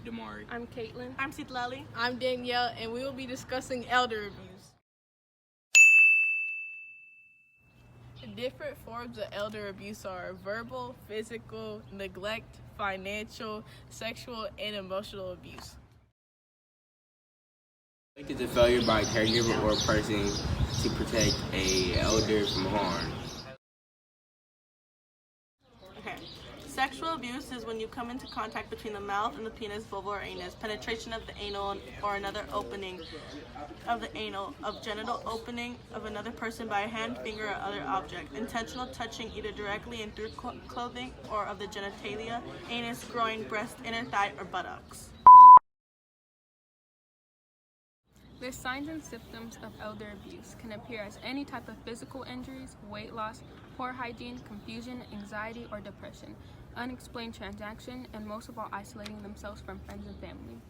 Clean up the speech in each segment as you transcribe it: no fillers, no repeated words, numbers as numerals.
Damari. I'm Caitlin. I'm Citlali. I'm Danielle, and we will be discussing elder abuse. The different forms of elder abuse are verbal, physical, neglect, financial, sexual, and emotional abuse. Neglect is a failure by a caregiver or a person to protect a elder from harm. Okay. Sexual abuse is when you come into contact between the mouth and the penis, vulva, or anus, penetration of the anal or another opening of the anal, of genital opening of another person by a hand, finger, or other object, intentional touching either directly and through clothing or of the genitalia, anus, groin, breast, inner thigh, or buttocks. The signs and symptoms of elder abuse can appear as any type of physical injuries, weight loss, poor hygiene, confusion, anxiety, or depression, unexplained transaction, and most of all, isolating themselves from friends and family.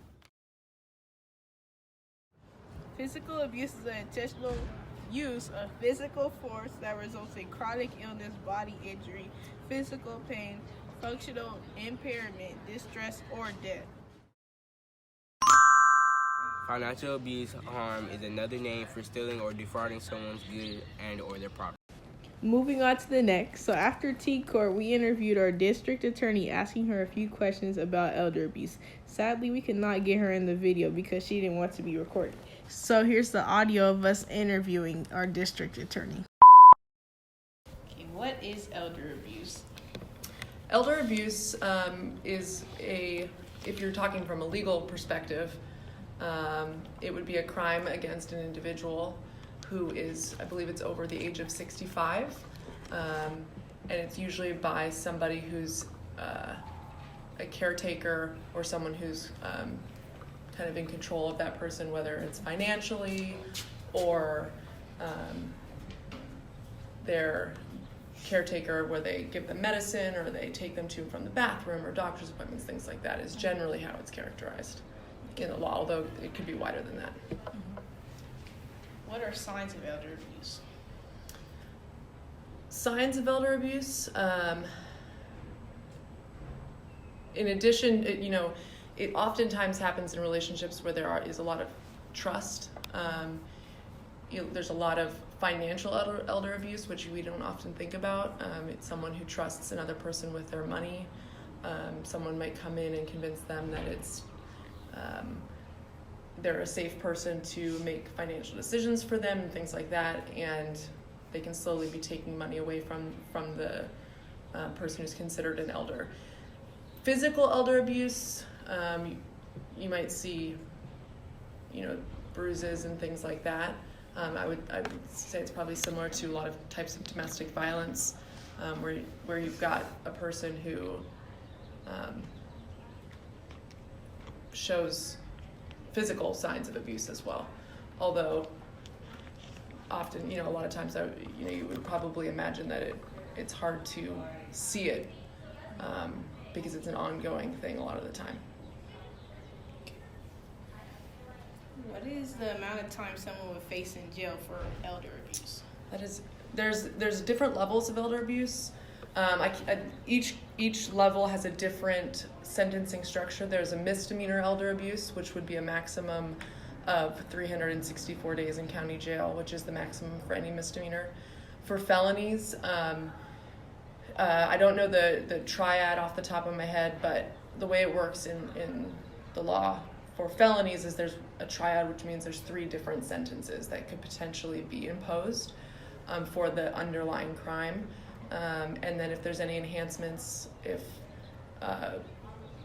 Physical abuse is an intentional use of physical force that results in chronic illness, body injury, physical pain, functional impairment, distress, or death. Financial abuse harm is another name for stealing or defrauding someone's good and or their property. Moving on to the next. So after T-Court, we interviewed our district attorney asking her a few questions about elder abuse. Sadly, we could not get her in the video because she didn't want to be recorded. So here's the audio of us interviewing our district attorney. Okay, what is elder abuse? Elder abuse is if you're talking from a legal perspective, it would be a crime against an individual who is, I believe it's over the age of 65, and it's usually by somebody who's a caretaker or someone who's kind of in control of that person, whether it's financially or their caretaker where they give them medicine or they take them to and from the bathroom or doctor's appointments, things like that is generally how it's characterized in the law, although it could be wider than that. What are signs of elder abuse? Signs of elder abuse, in addition, it oftentimes happens in relationships where there is a lot of trust. There's a lot of financial elder abuse, which we don't often think about. It's someone who trusts another person with their money. Someone might come in and convince them that they're a safe person to make financial decisions for them and things like that, and they can slowly be taking money away from the person who's considered an elder. Physical elder abuse, you might see, bruises and things like that. I would say it's probably similar to a lot of types of domestic violence, where you've got a person who shows physical signs of abuse as well. Although often, a lot of times, you would probably imagine that it's hard to see it because it's an ongoing thing a lot of the time. What is the amount of time someone would face in jail for elder abuse? There's different levels of elder abuse. Each level has a different sentencing structure. There's a misdemeanor elder abuse, which would be a maximum of 364 days in county jail, which is the maximum for any misdemeanor. For felonies, I don't know the triad off the top of my head, but the way it works in the law for felonies is there's a triad, which means there's 3 different sentences that could potentially be imposed for the underlying crime. And then if there's any enhancements, if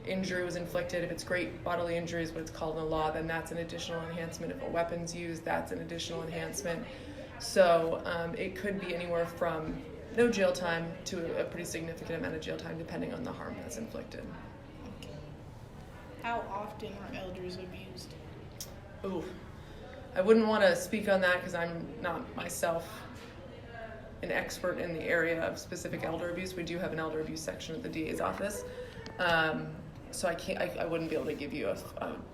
injury was inflicted, if it's great bodily injury is what it's called in the law, then that's an additional enhancement. If a weapon's used, that's an additional enhancement. So it could be anywhere from no jail time to a pretty significant amount of jail time, depending on the harm that's inflicted. How often are elders abused? Ooh, I wouldn't want to speak on that because I'm not myself an expert in the area of specific elder abuse. We do have an elder abuse section at the DA's office, so I wouldn't be able to give you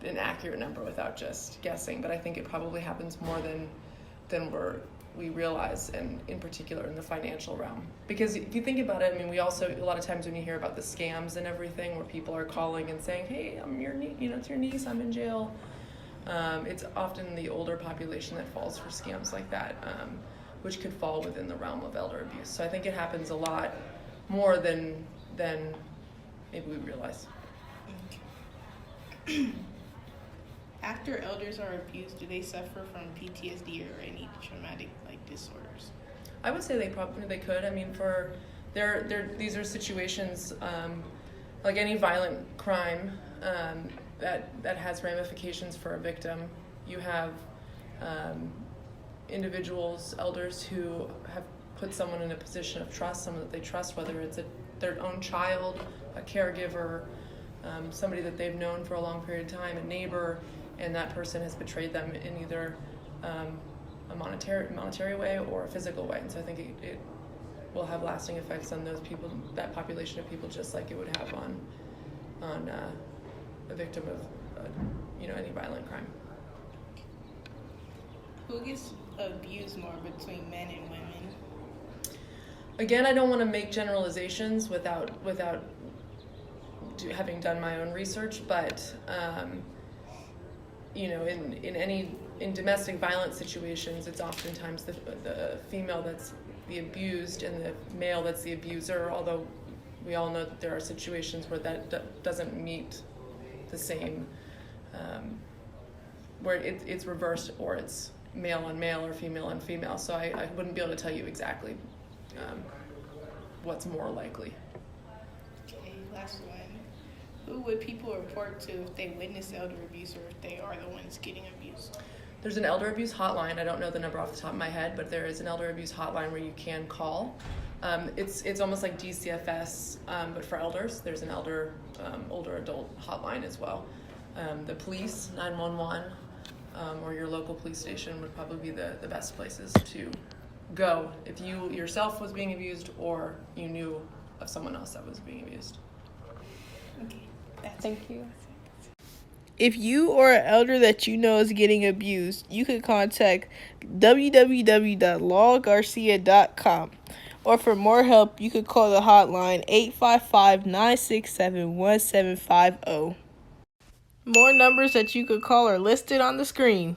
an accurate number without just guessing. But I think it probably happens more than we're we realize, and in particular in the financial realm. Because if you think about it, I mean, we also, a lot of times when you hear about the scams and everything, where people are calling and saying, hey, I'm your it's your niece, I'm in jail. It's often the older population that falls for scams like that, which could fall within the realm of elder abuse. So I think it happens a lot more than maybe we realize. After elders are abused, do they suffer from PTSD or any traumatic disorders? I would say they could. I mean, these are situations like any violent crime that has ramifications for a victim. You have individuals, elders who have put someone in a position of trust, someone that they trust, whether it's their own child, a caregiver, somebody that they've known for a long period of time, a neighbor, and that person has betrayed them in either a monetary way or a physical way. And so I think it will have lasting effects on those people, that population of people, just like it would have on a victim of any violent crime. Who gets abused more between men and women? Again, I don't want to make generalizations without having done my own research, but in domestic violence situations, it's oftentimes the female that's the abused and the male that's the abuser, although we all know that there are situations where that doesn't meet the same, where it's reversed, or it's male on male or female on female. So I wouldn't be able to tell you exactly what's more likely. Okay, last one. Who would people report to if they witness elder abuse or if they are the ones getting abused? There's an elder abuse hotline. I don't know the number off the top of my head, but there is an elder abuse hotline where you can call. It's almost like DCFS, but for elders. There's an older adult hotline as well. The police, 911, or your local police station would probably be the best places to go if you yourself was being abused or you knew of someone else that was being abused. Okay. Thank you. If you or an elder that you know is getting abused, you can contact www.lawgarcia.com. Or for more help, you could call the hotline 855-967-1750. More numbers that you could call are listed on the screen.